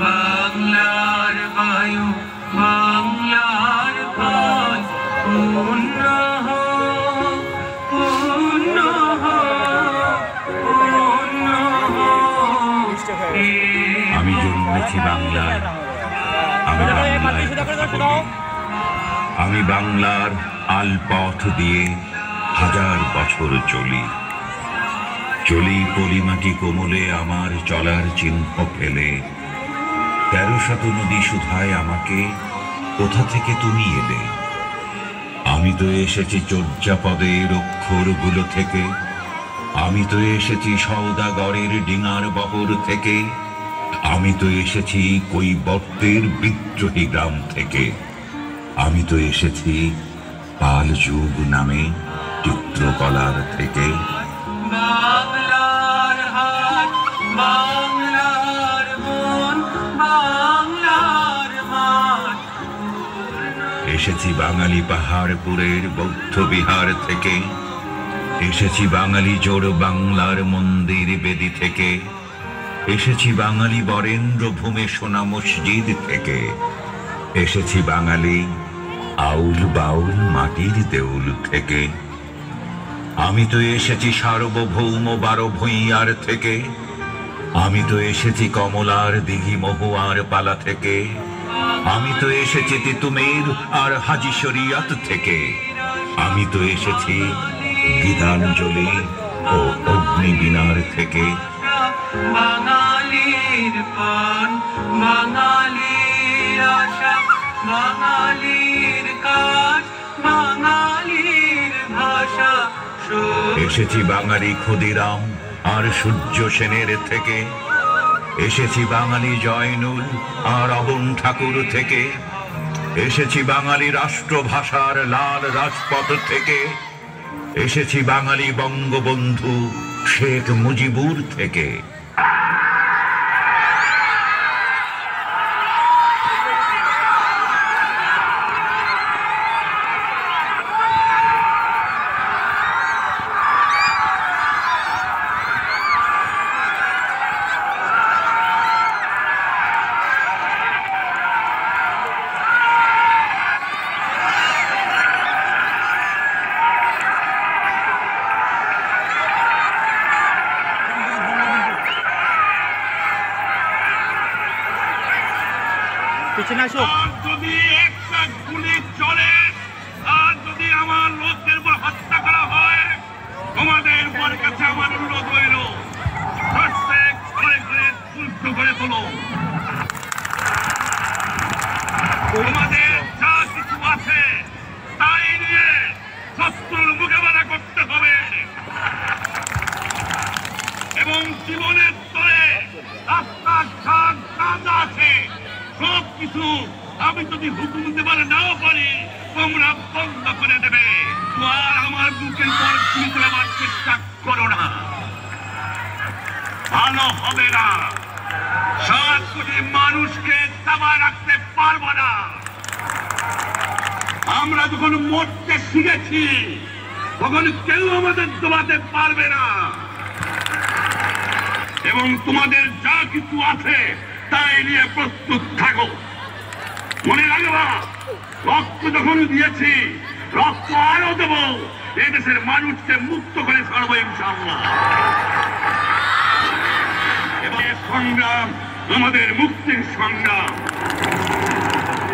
বাংলার বায়ু বাংলার ভাই পূর্ণ হোক পূর্ণ হোক পূর্ণ হোক। আমি জন্মেছি বাংলায়, আমি বাংলায় কথা বলি। আমি বাংলার আলপথ দিয়ে হাজার বছর চলি চলি পলিমাটি কোমলে আমার চলার চিহ্ন ফেলে। ১৩০০ নদী শুধায় আমাকে, কোথা থেকে তুমি এলে? আমি তো এসেছি চর্যাপদের অক্ষরগুলো থেকে, আমি তো এসেছি সওদাগরের ডিঙার বহর থেকে, আমি তো এসেছি কৈবর্তের বিদ্রোহী গ্রাম থেকে, আমি তো এসেছি পাল যুগ নামে চিত্রকলার থেকে। বাংলার হাট বাংলার মন বাংলার মাঠ। এসেছি বাঙালি পাহাড়পুরের বৌদ্ধ বিহার থেকে, এসেছি বাঙালি জোড় বাংলার মন্দির বেদি থেকে, এসেছি বাঙালি বরেন্দ্র ভূমে সোনা মসজিদ থেকে, এসেছি বাঙালি আউল বাউল মাটির দেউল থেকে। আমি তো এসেছি সার্বভৌম ১২ ভূঁইয়ার থেকে, আমি তো এসেছি কমলার দিঘি মহুয়ার পালা থেকে, আমি তো এসেছি তিতুমির আর হাজি শরিয়ত থেকে, আমি তো এসেছি গীতাঞ্জলি ও অগ্নিবীণার থেকে। বাঙালির প্রাণ বাঙালির আশা বাঙালির কাজ বাঙালির ভাষা। এসেছি বাঙালি ক্ষুদিরাম আর সূর্য সেনের থেকে, এসেছি বাঙালি জয়নুল আর অবন ঠাকুর থেকে, এসেছি বাঙালি রাষ্ট্রভাষার লাল রাজপথ থেকে, এসেছি বাঙালি বঙ্গবন্ধু শেখ মুজিবুর থেকে। আর যদি একটা গুলি চলে আর যদি আমার লোকদের উপর হত্যা করা হয়, তোমাদের উপর কাছে আমার অনুরোধ হইল প্রত্যেক ঘরে ঘরে উল্টো করে তোলো। তোমাদের যা কিছু আছে তাই নিয়ে শত্রুর মোকাবেলা করতে হবে এবং জীবনের তরে রাস্তাঘাট যা আছে সব কিছু আমি যদি হুকুম দেবার নাও পারি তোমরা বন্ধ করে দেবে। আর আমার বুকের পর গুলি চালাবার চেষ্টা করো না, ভালো হবে না। ৭ কোটি মানুষকে দাবায় রাখতে পারবো না। আমরা যখন মরতে শিখেছি তখন কেউ আমাদের দবাতে পারবে না এবং তোমাদের যা কিছু আছে তাই নিয়ে প্রস্তুত থাকো। মনে রাখবা, রক্ত যখন দিয়েছি রক্ত আরো দেবো, এদেশের মানুষকে মুক্ত করে ছাড়বো ইনশাআল্লাহ। এবারে সংগ্রাম আমাদের মুক্তির সংগ্রাম,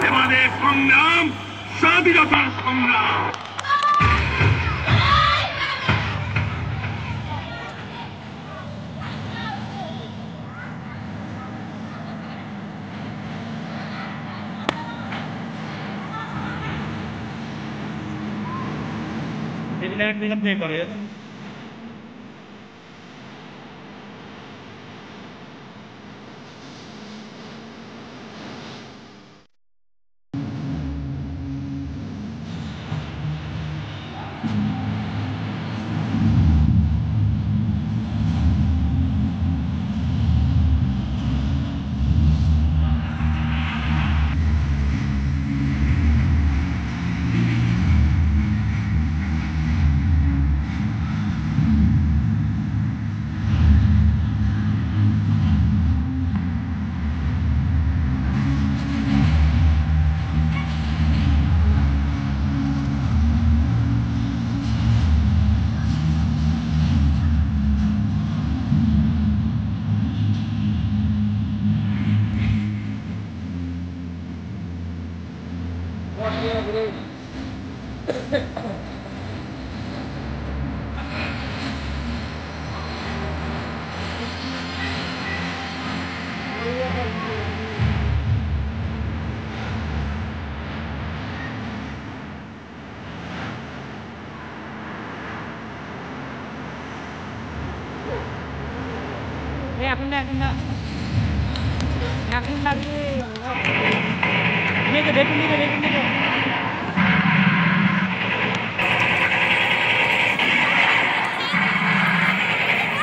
এবারে সংগ্রাম স্বাধীনতার সংগ্রাম। করে এখন না এখন না এখন না নিয়ে দেখুন নিয়ে দেখুন নিয়ে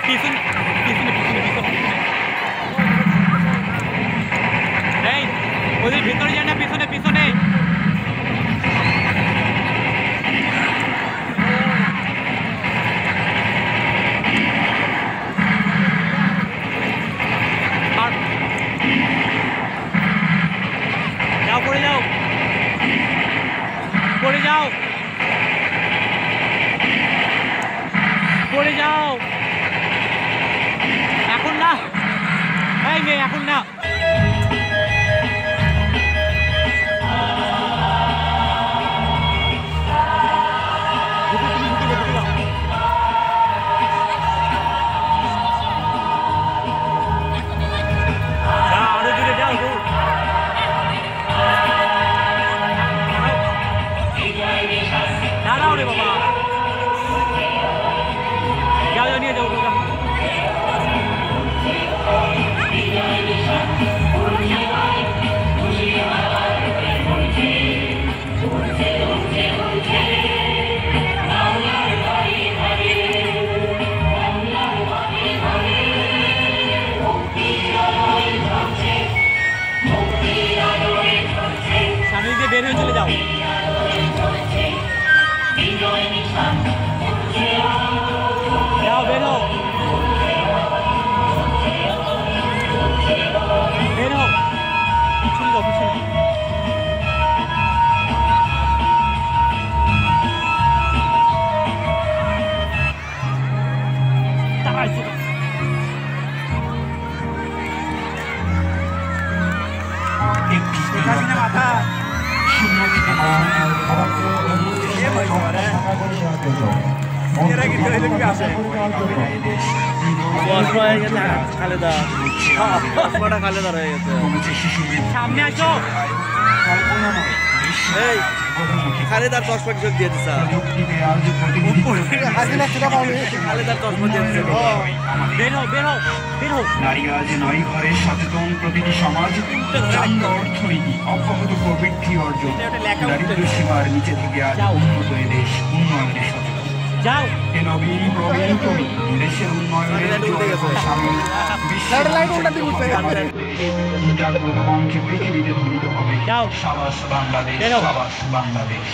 পিছনে পিছনে পিছনে পিছনে এই ওদের ভিতরে যায় না পিছনে পিছনে পড়ে যাও পড়ে যাও পড়ে যাও এখন না এই মেয়ে এখন না দাঁড়াও রে বাবা যাও নিয়ে যাও সামনে দিয়ে বের হয়ে চলে যাও যাও বেরো বেরো পিছনে যাও পিছনে মাথা খালেদা খালেদা রয়ে গেছে সামনে আসো এই খালেদার 10 পাক যোগ দিয়ে দিছা খালেদার 10 পাক দিয়ে দিছে বেরো বেরো বেরো নারী আজ নয় ঘরে সচেতন প্রতিটি সমাজ জাতীয় অর্থনীতি অব্যাহত প্রবৃদ্ধি অর্জন দারিদ্র সীমার নিচে থেকে আজ উন্নত দেশ উন্নয়নের সচেতন যাও এ নবীন প্রবীণ তরুণ দেশের উন্নয়নের সামিল জাগ্রত মঞ্চে পৃথিবীতে ধ্বনিত হবে সাবাস বাংলাদেশ সাবাস বাংলাদেশ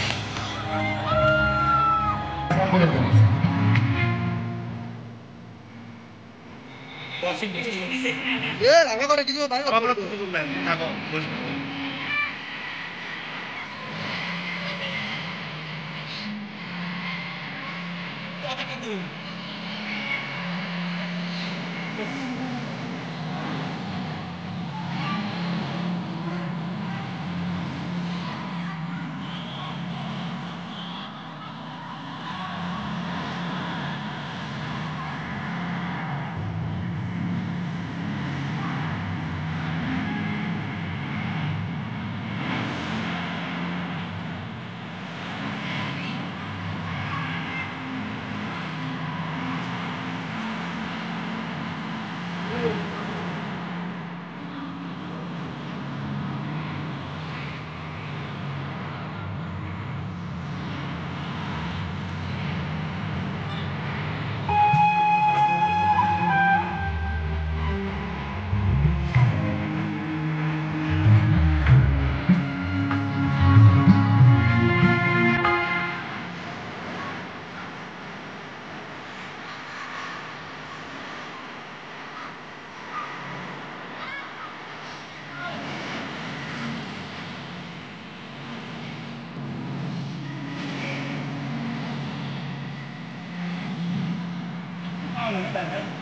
Bye.